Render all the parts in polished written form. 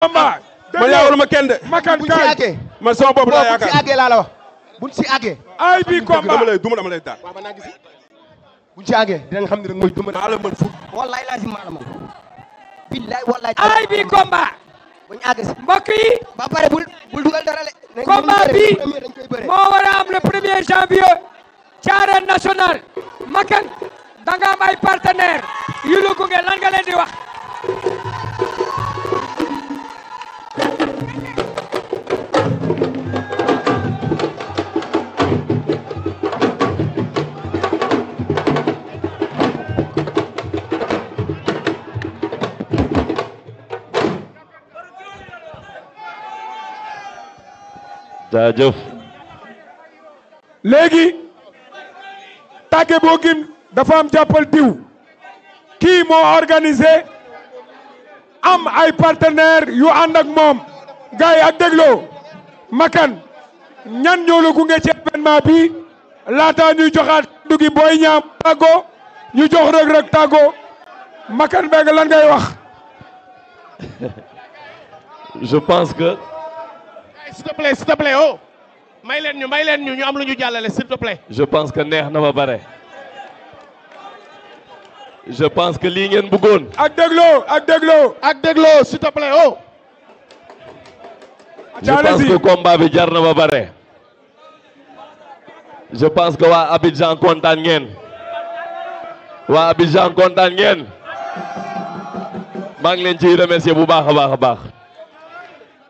combat. man yaakaaruma kenn de. Makan kaay man sama bopp laa yaakaar buñ si àggee laa la wax buñ si àggee. ay bi combat dama lay duma dama lay daal. waaw man naa gis buñ si àggee dinañ xam ne rek mooy duma. maa la mën fukk. wallaay laa si maanaam. billaay wallaay. ay bi combat. buñ àggee si. mbokk yi. ba pare bul dugal dara le. combat bi moo war a am le 1er janvier ci arène nationale. Makan da nga am ay partenaire yu la gunge lan nga leen di wax. jaajëf. léegi tàgge boo gim dafa am jàppal diw kii moo organisé am ay partenaire yu ànd ak moom gars yi ak dégloo Makan ñan ñoo la gunge ci événement bi laata ñuy joxaat dugi Boy Niang tàggoo ñu jox Reug Reug tàggoo Makan Mbengue lan ngay wax. je pense que. s'il te plaît oh may leen ñu ñu am lu ñu jàllale s'il te plaît. je pense que neex na ba bare. je pense que lii ngeen bëggoon. ak dégloo s'il te plaît oh. je pense que combat bi jar na ba bare. je pense que waa Abidjan kontaan ngeen. waa Abidjan kontaan ngeen. maa ngi leen ciy remercier bu baax a baax a baax.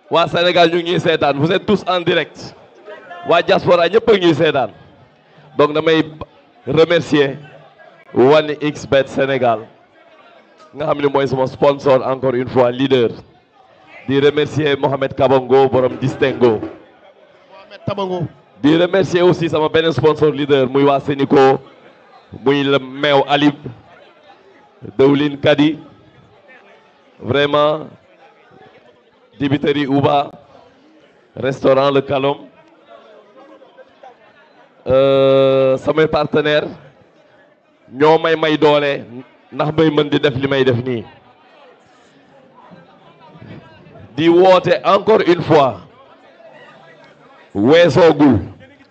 waa Sénégal ñu ngi ñuy seetaan vous êtes tous en direct. waa diaspora ñëpp a ngi ñuy seetaan. donc damay remercier 1xBet Sénégal nga xam ne mooy sama sponsor encore une fois leader. di remercier Mohamed Kabongo borom Distingo. Mohamed Kabongo. di remercier aussi sama beneen sponsor leader muy waa Sénico muy le meew Alib Dewlin Kadi vraiment dibiteri Uba restaurant Le Calom samay partenaire ñoo may doole ndax may mën di def li may def nii di woote encore une fois weesoogul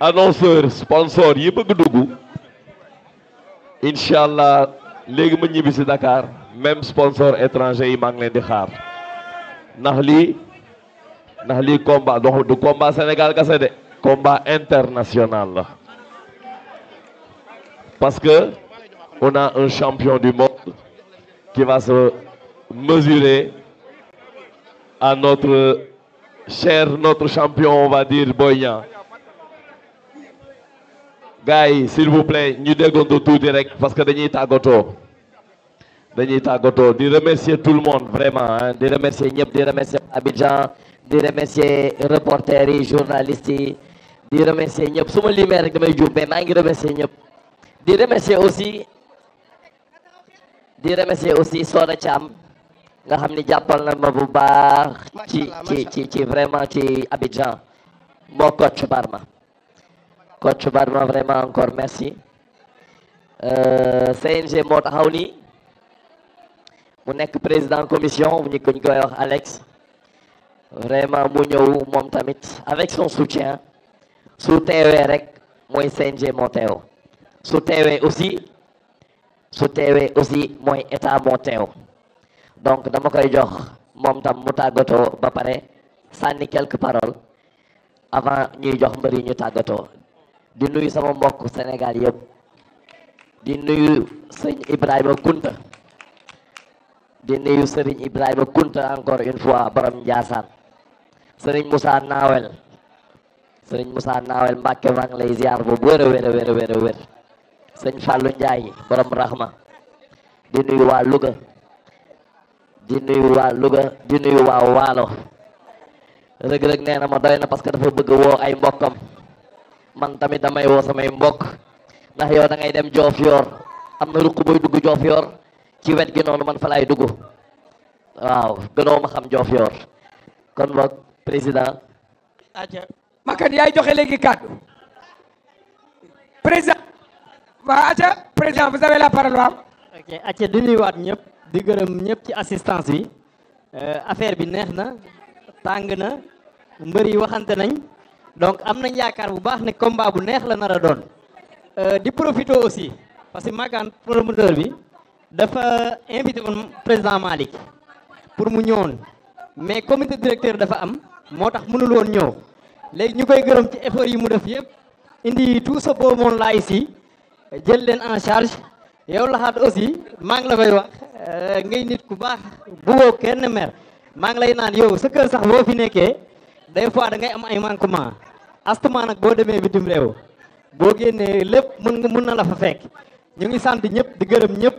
annonceur sponsor yi bëgg dugg incha allah léegi ma ñibbi si Dakar même sponsor étranger yi maa ngi leen di xaar ndax lii combat du combat Sénégal kese de combat international la parce que on a un champion du monde qui va se mesurer à notre champion, on va dire Boy Niang. Gars yi s'il vous plaît ñu déggoonte tuuti rek parce que dañuy tàggatoo di remercier tout le monde vraiment hein, di remercier ñëpp di remercier Abidjan di remercier reporters yi journalistes yi di remercier ñëpp su ma limee rek damay juum mais maa ngi remercier ñëpp di remercier aussi Soda Thiam nga xam ni jàppal na ma bu baax ci vraiment ci Abidjan moo coach Barma vraiment encore merci CNG moo taxaw nii mu nekk président commission ñu koy wax Alex vraiment mu ñëw moom tamit avec son soutien su teewee rek mooy CNG moo teew su teewee aussi mooy état moo teew donc dama koy jox moom tam mu tàggatoo ba pare sànni quelques paroles avant ñuy jox mbër yi ñu tàggatoo di nuyu sama mbokk Sénégal yëpp di nuyu sëñ Ibrahima Kunta di nuyu Serigne Ibrahima Kunta encore une fois borom Ndiassane Serigne Moussa Nawel Mbacke maa ngi lay ziar bu wér a wér sëñ Fallou Ndiaye borom Rahma di nuyu waa Louga di nuyu waa Waalo Reug Reug nee na ma doy na parce que dafa bëgg woo ay mbokkam man tamit damay woo samay mbokk ndax yow da ngay dem Diofior am na ruq boy dugg Diofior ci wet gi noonu man fa laay dugg waaw gënoo ma xam Diofior kon boog président. Makan yaay joxe léegi kàddu président waaw aca président vous avez la parole waaw. ok acca di nuyuwaat ñëpp di gërëm ñëpp ci assistance bi affaire bi neex na tàng na mbër yi waxante nañ donc am nañ yaakaar bu baax ne combat bu neex la nar a doon di profiter aussi parce que Makane promoteur bi dafa invité woon président Malick pour mu ñëwoon mais comité directeur dafa am moo tax mënul woon ñëw léegi ñu koy gërëm ci effort yi mu def yëpp indi tout ce beau monde là ici jël leen en charge yow laxaat aussi maa ngi la koy wax ngay nit ku baax bëggoo kenn mer maa ngi lay naan yow sa kër sax boo fi nekkee des fois da ngay am ay manquement astuma nag boo demee bitim réew boo génnee lépp mën na la fa fekk ñu ngi sant ñëpp di gërëm ñëpp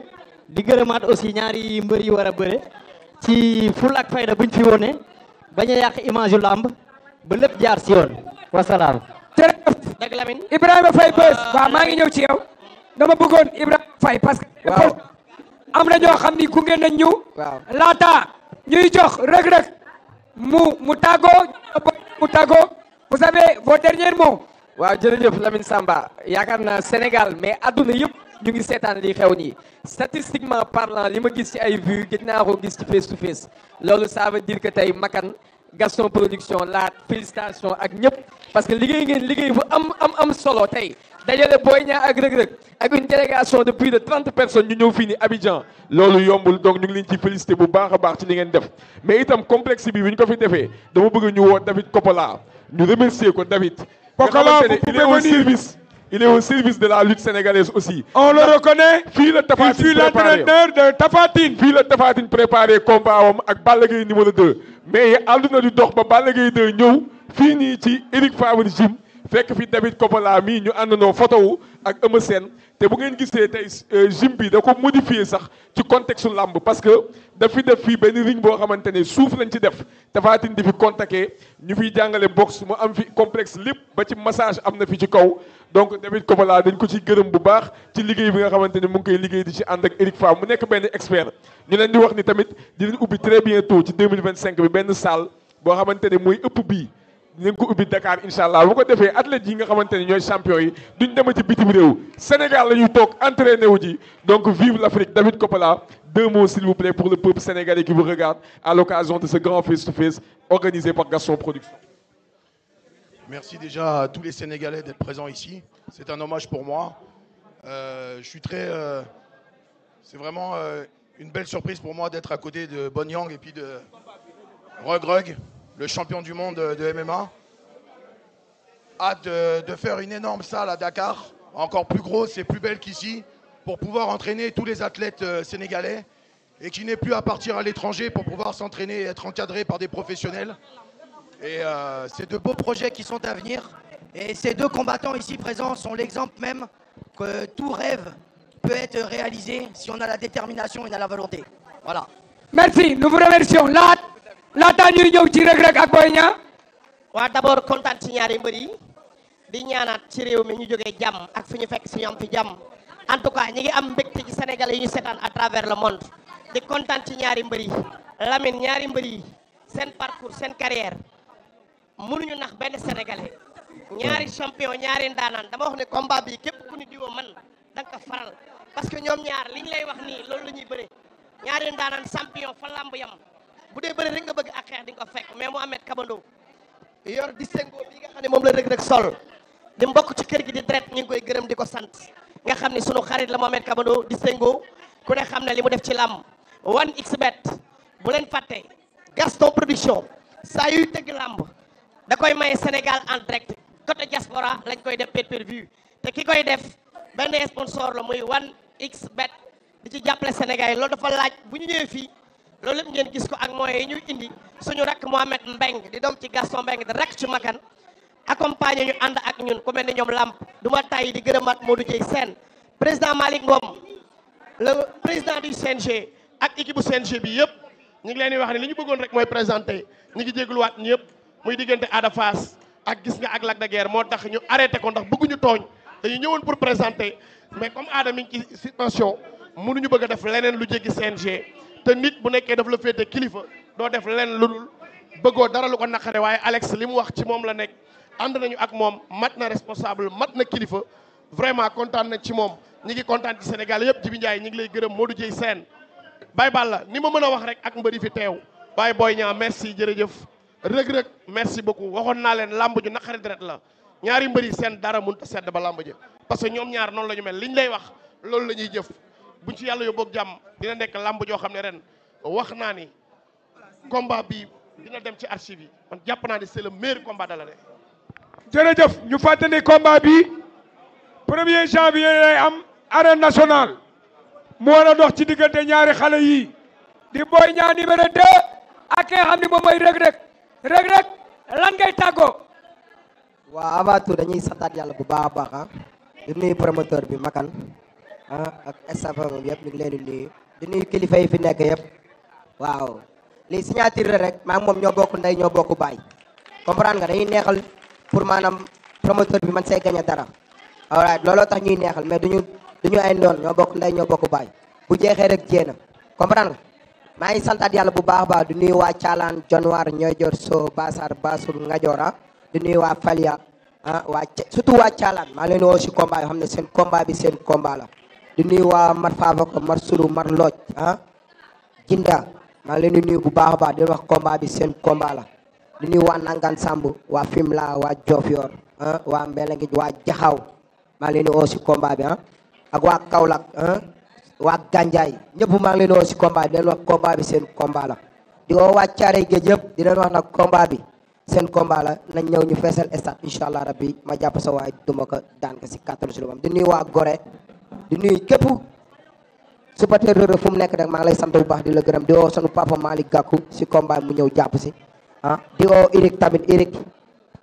di gërëmaat aussi ñaari mbër yi war a bëre ci ful ak fayda buñ fi wone bañ a yàq image yu làmb ba lépp jaar si yoon wasalaam. jërëjëf dëgg Lamine. Ibrahima Faye Beuz waaw maa ngi ñëw ci yow dama bëggoon Ibrahima Faye parce que am na ñoo xam ni ku ngeen nañ ñu laata ñuy jox Reug Reug mu tàggoo vous avez vos derniers mots. waaw jërëjëf Lamine Samba yaakaar naa Sénégal mais adduna yëpp ñu ngi seetaan li xew nii statistiquement parlant li ma gis ci ay vues gëj naa ko gis ci face to face loolu ça veut dire que tey Makane Gaston Production laat félicitation ak ñëpp parce que liggéey ngeen liggéey bu am solo tey dajale Boy Niang ak Reug Reug ak une délégation de plus de 30 personnes ñu ñëw fii ni Abidjan loolu yombul donc ñu ngi leen ci félicité bu baax a baax ci li ngeen def mais itam complexe bi ñu ko fi defee dama bëgg ñu woo David Coppola ñu remercier ko David Coppola il est au service de la lutte sénégalaise aussi. On le reconnaît. Fii la Tapha Tine il fut l'entraîneur de Tapha Tine. Fii la Tapha Tine préparé combat am ak Balla Gaye numéro 2 mais àdduna di dox ba Balla Gaye 2 ñëw fii nii ci Eric Favre Gym fekk fi David Coppola mii ñu àndandoo photo wu ak Eumeu Sène te bu ngeen gisee tey gym bi da ko modifié sax ci contexte su làmb parce que daf fi def fii benn ring boo xamante ne suuf lañ ci def Tapha Tine di fi contacté ñu fiy jàngale boxe mu am fi complexe lépp ba ci massage am na fi ci kaw donc David Coppola dañ ko ci gërëm bu baax ci liggéey bi nga xamante ne mu ngi koy liggéey di ci ànd ak Eric Favre mu nekk benn expert ñu leen di wax ni tamit dinañ ubbi très bientôt ci 2025 bi benn salle boo xamante ne mooy ëpp bii dinañ ko ubbi Dakar incha allah bu ko defee athlètes yi nga xamante ne ñooy champion yi duñ dema ci bitim réew Sénégal la ñuy toog entraîné wu ji donc vive l'Afrique. David Coppola, 2 mots s'il vous plaît pour le peuple sénégalais qui vous regarde à l'occasion de ce grand face-to-face organisé par Gaston Production. Merci déjà à tous les Sénégalais d'être présents ici. C'est un hommage pour moi. Je suis c'est vraiment une belle surprise pour moi d'être à côté de Boy Niang et puis de Reug Reug, le champion du monde de MMA. Hâte de faire une énorme salle à Dakar, encore plus grosse et plus belle qu'ici, pour pouvoir entraîner tous les athlètes sénégalais et qui n'aient plus à partir à l'étranger pour pouvoir s'entraîner et être encadrés par des professionnels. Et c'est de beaux projets qui sont à venir. Et ces 2 combattants ici présents sont l'exemple même que tout rêve peut être réalisé si on a la détermination et on a la volonté. Voilà. Merci, nous vous remercions. laata ñuy ñëw ci Reug Reug ak Boy Niang. waa d'abord kontaan ci ñaari mbër yi di ñaanaat ci réew mi ñu jógee jàmm ak fi ñu fekk si ñoom fi jàmm en tout cas ñi ngi am mbégte ci Sénégalais yi ñu seetaan à travers le monde di kontaan ci ñaari mbër yi Lamine ñaari mbër yi seen parcours seen carrière mënuñu nax benn Sénégalais ñaari champion ñaari ndaanaan dama wax ne combat bi képp ku ni diwoo man da nga ko faral parce que ñoom ñaar li ñu lay wax nii loolu la ñuy bëre ñaari ndaanaan champion fa lamb yam bu dee bëri rek nga bëgg ak xeex di nga ko fekk mais Mohamed Kabando yor distingo bi nga xam ne moom la Reug Reug sol di mbokk ci kër gi di dret ñu ngi koy gërëm di ko sant nga xam ne sunu xarit la Mohamed Kabando distingo ku ne xam ne li mu def ci làmb 1xBet bu leen fàtte Gaston Production saa yuy tëgg làmb da koy maye Sénégal en direct côté diaspora lañ koy def pay-per-view te ki koy def benn sponsor la muy 1xBet di ci jàppale Sénégal yi loolu dafa laaj bu ñu ñëwee fii loolu lépp ngeen gis ko ak moyens yi ñuy indi suñu rakk Mohamed Mbeng di doom ci Gaston Mbeng di rakk ci Makane accompagné ñu ànd ak ñun ku mel ni ñoom Lamp du ma tàyyi di gërëmaat Modou Dieye Sène président Malick Ngom le président du CNG ak équipe bu CNG bi yëpp ñu ngi leen di wax ne li ñu bëggoon rek mooy présenté ñu ngi jégluwaat ñëpp muy diggante Ada Fass ak gis nga ak Lac de Guiers moo tax ñu arrêté ko ndax bëgguñu tooñ dañu ñëwoon pour présenter mais comme Ada mi ngi ci situation mënuñu bëgg a def leneen lu jéggi CNG te nit bu nekkee daf la féete kilifa doo def leneen lu dul bëggoo dara lu ko naqare waaye Alex li mu wax ci moom la nekk ànd nañu ak moom mat na responsable mat na kilifa vraiment kontaan nañ ci moom ñi ngi kontaan ci Sénégal yëpp Jibi Ndiaye ñi ngi lay gërëm Modou Dieye Sène Baye Balla ni ma mën a wax rek ak mbëri fi teew Baye Boy Niang merci jërëjëf Reug Reug merci beaucoup waxoon naa leen lamb ju naqari deret la ñaari mbëri seen dara mënut a sedd ba lamb ji parce que ñoom ñaar noonu la ñu mel liñ lay wax loolu la ñuy jëf buñ ci yàlla yóbboog jàmm dina nekk lamb joo xam ne ren wax naa ni combat bi dina dem ci archive yi man jàpp naa ni c'est le meilleur combat de l'année. jërëjëf ñu fàttali combat bi 1er janvier lay am arène nationale mu war a dox ci diggante ñaari xale yi di Boy Niang numéro 2 ak ki nga xam ne moom mooy Reug Reug Reug Reug lan ngay tàggoo. waaw avant tout dañuy santaat yàlla bu baax a baax ah di nuyu promoteur bi Makan ak staff yëpp ñu ngi leen di nuyu di nuyu kilifa yi fi nekk yëpp waaw lii signature rek maa ngi moom ñoo bokk ndey ñoo bokk baay comprendre nga dañuy neexal pour maanaam promoteur bi man see gagné dara alright looloo tax ñuy neexal mais duñu ay ndoon ñoo bokk ndey ñoo bokk baay bu jeexee rek jéena comprendre nga maa ngi santaat yàlla bu baax a baax di nuyu waa Thialane Dionewar Niodior So Bassar Bassoul Ngadiora di nuyu waa Falia surtout waa Thialane maa ngi leen di woo si combat yoo xam ne seen combat bi seen combat la di nuyu waa Mar Favoko Mar Sulu Mar Looj Jinda maa ngi leen di nuyu bu baax a baax di wax combat bi seen combat la di nuyu waa Nangan Samb waa Fimela waa Diofior waa Mbelengi waa Jaxaw maa ngi leen di woo si combat bi ak waa Kaolack waa Gandiaye ñëpp maa ngi leen di woo si combat bi di leen wax combat bi seen combat la di woo waa Thiaré Géej yëpp di leen wax nag combat bi seen combat la nañ ñëw ñu feesal stade incha allah rabbi ma jàpp sa waay duma ko daan ko si kattanu si lumam di nuyu waa Gorée di nuyu képp supporter Reug Reug fu mu nekk rek maa ngi lay sant bu baax di la gërëm di woo sunu papa Malick Gakou si combat mu ñëw jàpp si di woo Eric tamit Eric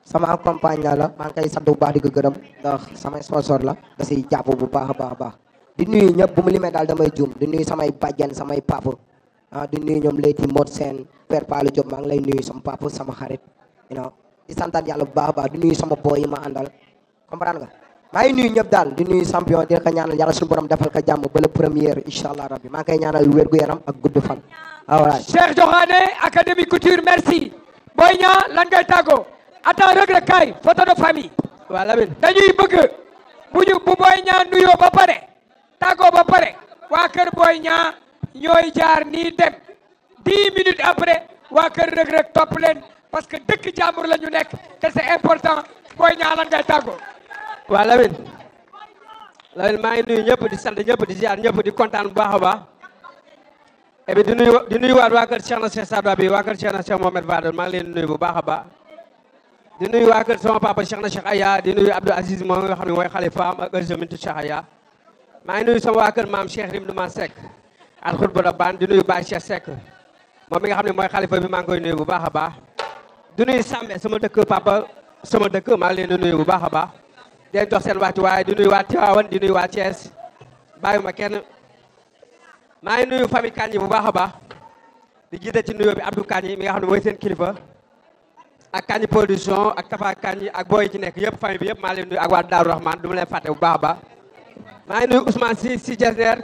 sama accompagnant la maa ngi koy sant bu baax di ko gërëm ndax sama sponsor la da siy jàpp bu baax a baax a baax di nuyu ñëpp bu mu limee daal damay juum di nuyu samay bàjjan samay papa di nuyu ñoom Leyti Mod Sène Père Palo Diop maa ngi lay nuyu sama papa sama xarit di santaat yàlla bu baax a baax di nuyu sama boy yi ma àndal comprendre nga maa ngi nuyu ñëpp daal di nuyu champion di ko ñaanal yàlla suñu borom defal ko jàmm ba le premier incha allah rabbi maa ngi koy ñaanal wér gu yaram ak gudd fan voilà. Cheikh Diokhané Académie Couture merci Boy Niang lan ngay tàggoo attends Reug Reug kaay photo de famille. waaw Lamine dañuy bëgg bu Boy Niang nuyoo ba pare tàggoo ba pare waa kër Boy Niang ñooy jaar nii dem 10 minutes après waa kër Reug Reug topp leen parce que dëkk jàmbur la ñu nekk te c'est important Boy Niang lan ngay tàggoo. waaw Lamine maa ngi nuyu ñëpp di sant ñëpp di ziar ñëpp di kontaan bu baax a baax et puis di nuyu waat waa kër Cheikh na Cheikh Sadou bi waa kër Cheikh na Cheikh Mohamed Fadel maa ngi leen di nuyu bu baax a baax di nuyu waa kër sama papa Cheikh na Cheikh Aya di nuyu Abdou Aziz moom nga xam ne mooy xalifaam ak Mintu Cheikh Aya maa ngi nuyu sama waa kër maam Cheikh Rimdouman Seck al xutba rabban di nuyu Baye Cheikh Seck moom mi nga xam ne mooy xalifa bi maa ngi koy nuyu bu baax a baax di nuyu Sambe sama dëkk papa sama dëkk maa ngi leen di nuyu bu baax a baax di leen jox seen wàccu waaye di nuyu waa Tivaouane di nuyu waa Thiès bàyyuma kenn maa ngi nuyu famille Kandji bu baax a baax di jiite ci nuyoo bi Abdou Kandji mi nga xam ne mooy seen kilifa ak Kandji production ak Tafa Kandji ak booy ci nekk yëpp famille bi yëpp maa ngi leen nuyu ak waa Daaru Rahman du ma leen fàtte bu baax a baax maa ngi nuyu Ousmane si Jesner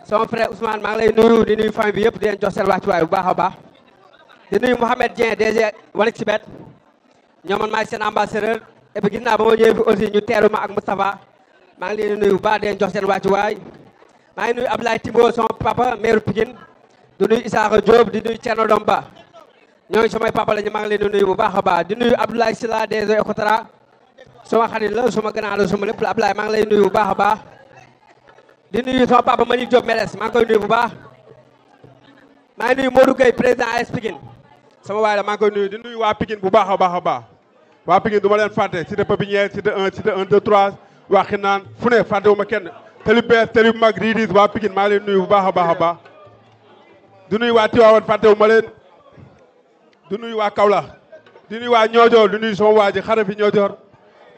sama frère Ousmane maa ngi lay nuyu di nuyu famille bi yëpp di leen jox seen wàccu waay bu baax a baax di nuyu Mouhamed Dieng DG Wanik Sibet ñoo man maay seen ambassadeur et puis gis naa ba ma ñëwee fi aussi ñu teeru ma ak Moustapha maa ngi leen di nuyu bu baax di leen jox seen wàccuwaay maa ngi nuyu Abdoulaye Timbo sama papa maire Pikine di nuyu Isaaxa Diop di nuyu Thierno Domba ñooñu samay papa lañu maa ngi leen di nuyu bu baax a baax di nuyu Abdoulaye Sylla des Ecotra sama xarit la sama grand la sama lépp la Abdoulaye maa ngi lay nuyu bu baax a baax di nuyu sama papa Malick Diop Meles maa ngi koy nuyu bu baax maa ngi nuyu Modou Gueye président AS Pikine sama waay la maa ngi koy nuyu di nuyu waa Pikine bu baax a baax a baax waa Pikine du ma leen fàtte cité Pépinière cité 1 cité 1 2 3 waa Xinaan fu ne fàtte wu ma kenn tali bees tali bu mag riidis waa Pikine maa leen nuyu bu baax a baax a baax di nuyu waa Tivaouane fàtte wu ma leen di nuyu waa Kaolack di nuyu waa Niodior di nuyu sama waa ji xare fi Niodior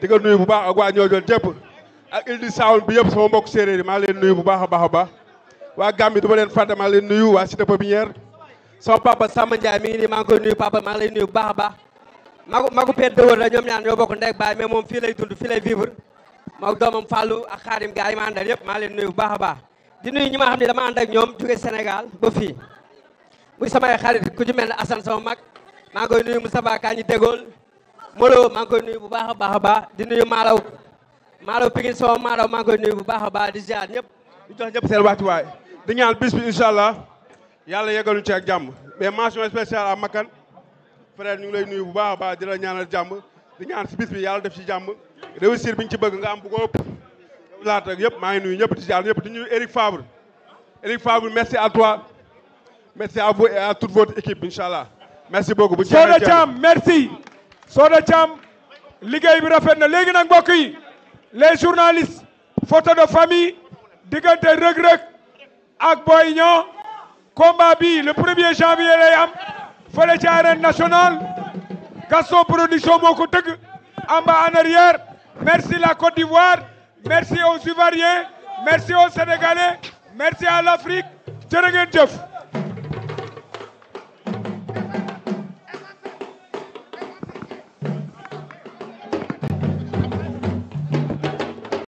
di ko nuyu bu baax ak waa Niodior jëpp ak Île du Saloum bi yëpp sama mbokk séeréer yi maa leen nuyu bu baax a baax a baax waa Gambie du ma leen fàtte maa leen nuyu waa cité Pépinière sama papa Samba Ndiaye mi ngi nii maa ngi koy nuyu papa maa ngi lay nuyu bu baax a baax magu Père Dewër la ñoom ñaar ñoo bokk ndey baay mais moom fii lay dund fii lay vivre magu doomam Fallou ak Xaadim gars yi ma àndal yëpp maa leen nuyu bu baax a baax di nuyu ñi ma xam ne dama ànd ak ñoom jóge Sénégal ba fii muy samay xarit ku ci mel ne Assane sama mag maa ngi koy nuyu Moustapha Kañi Dégol Molo maa ngi koy nuyu bu baax a baax di nuyu Malaw Pikine sama Malaw maa ngi koy nuyu bu baax a baax di ziar ñëpp di jox ñëpp seen wàccuwaay di ñaan bis bi incha allah yàlla yeggaluñ ci ak jàmm mais mention spéciale à Makan frère ñu ngi lay nuyu bu baax a baax di la ñaanal jàmm di ñaan si bis bi yàlla def ci jàmm réussir bi ñu ci bëgg nga am bu ko ëpp laata yëpp maa ngi nuyu ñëpp di jàll ñëpp di nuyu Eric Favre merci à toi merci à vous et à toute votre équipe inchallah merci beaucoup. Soda Thiam merci Soda Thiam liggéey bi rafet na léegi nag mbokk yi les journalistes photo de famille diggante Reug Reug ak Boy Niang combat bi le 1er janvier lay am fële ci arène nationale Gaston Production moo ko tëgg en bas en arrière merci la Côte d'Ivoire merci aux Ivoiriens merci aux Sénégalais merci à l'Afrique jërë ngeen jëf